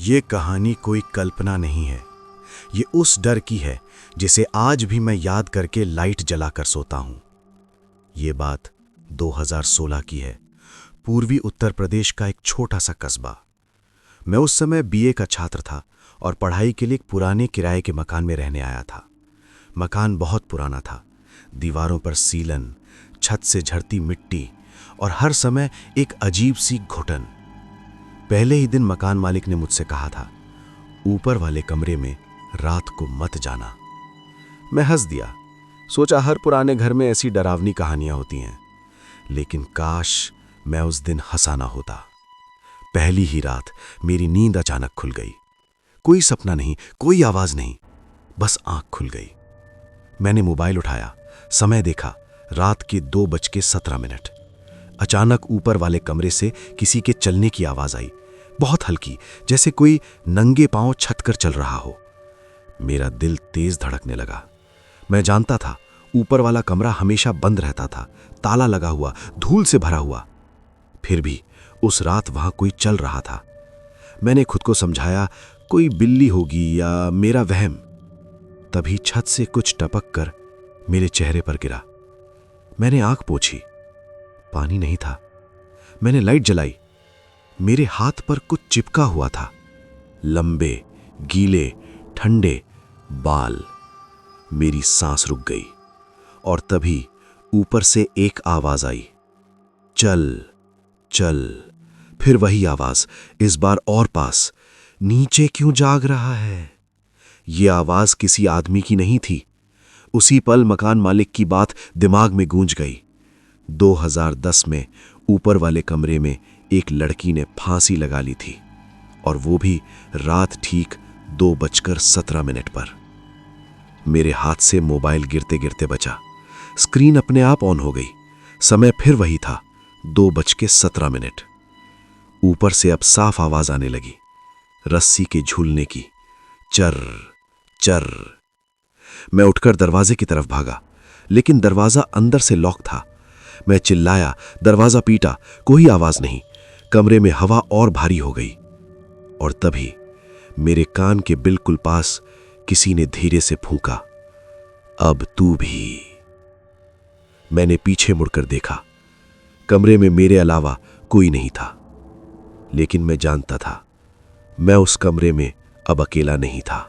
ये कहानी कोई कल्पना नहीं है। ये उस डर की है जिसे आज भी मैं याद करके लाइट जलाकर सोता हूं। ये बात 2016 की है। पूर्वी उत्तर प्रदेश का एक छोटा सा कस्बा। मैं उस समय बीए का छात्र था और पढ़ाई के लिए एक पुराने किराए के मकान में रहने आया था। मकान बहुत पुराना था। दीवारों पर सीलन, छत से झड़ती मिट्टी और हर समय एक अजीब सी घुटन। पहले ही दिन मकान मालिक ने मुझसे कहा था, ऊपर वाले कमरे में रात को मत जाना। मैं हंस दिया। सोचा हर पुराने घर में ऐसी डरावनी कहानियां होती हैं, लेकिन काश मैं उस दिन हंसा ना होता। पहली ही रात मेरी नींद अचानक खुल गई। कोई सपना नहीं, कोई आवाज नहीं, बस आंख खुल गई। मैंने मोबाइल उठाया, समय देखा, रात के 2:17। अचानक ऊपर वाले कमरे से किसी के चलने की आवाज आई, बहुत हल्की, जैसे कोई नंगे पांव छत कर चल रहा हो। मेरा दिल तेज धड़कने लगा। मैं जानता था ऊपर वाला कमरा हमेशा बंद रहता था, ताला लगा हुआ, धूल से भरा हुआ। फिर भी उस रात वहां कोई चल रहा था। मैंने खुद को समझाया, कोई बिल्ली होगी या मेरा वहम। तभी छत से कुछ टपक कर मेरे चेहरे पर गिरा। मैंने आंख पोंछी, पानी नहीं था। मैंने लाइट जलाई। मेरे हाथ पर कुछ चिपका हुआ था, लंबे, गीले, ठंडे बाल। मेरी सांस रुक गई और तभी ऊपर से एक आवाज आई, चल चल। फिर वही आवाज, इस बार और पास, नीचे क्यों जाग रहा है। यह आवाज किसी आदमी की नहीं थी। उसी पल मकान मालिक की बात दिमाग में गूंज गई। 2010 में ऊपर वाले कमरे में एक लड़की ने फांसी लगा ली थी, और वो भी रात ठीक 2:17 पर। मेरे हाथ से मोबाइल गिरते गिरते बचा। स्क्रीन अपने आप ऑन हो गई। समय फिर वही था, 2:17। ऊपर से अब साफ आवाज आने लगी, रस्सी के झूलने की, चर चर। मैं उठकर दरवाजे की तरफ भागा, लेकिन दरवाजा अंदर से लॉक था। मैं चिल्लाया, दरवाजा पीटा, कोई आवाज नहीं। कमरे में हवा और भारी हो गई, और तभी मेरे कान के बिल्कुल पास किसी ने धीरे से फूंका, अब तू भी। मैंने पीछे मुड़कर देखा। कमरे में मेरे अलावा कोई नहीं था, लेकिन मैं जानता था मैं उस कमरे में अब अकेला नहीं था।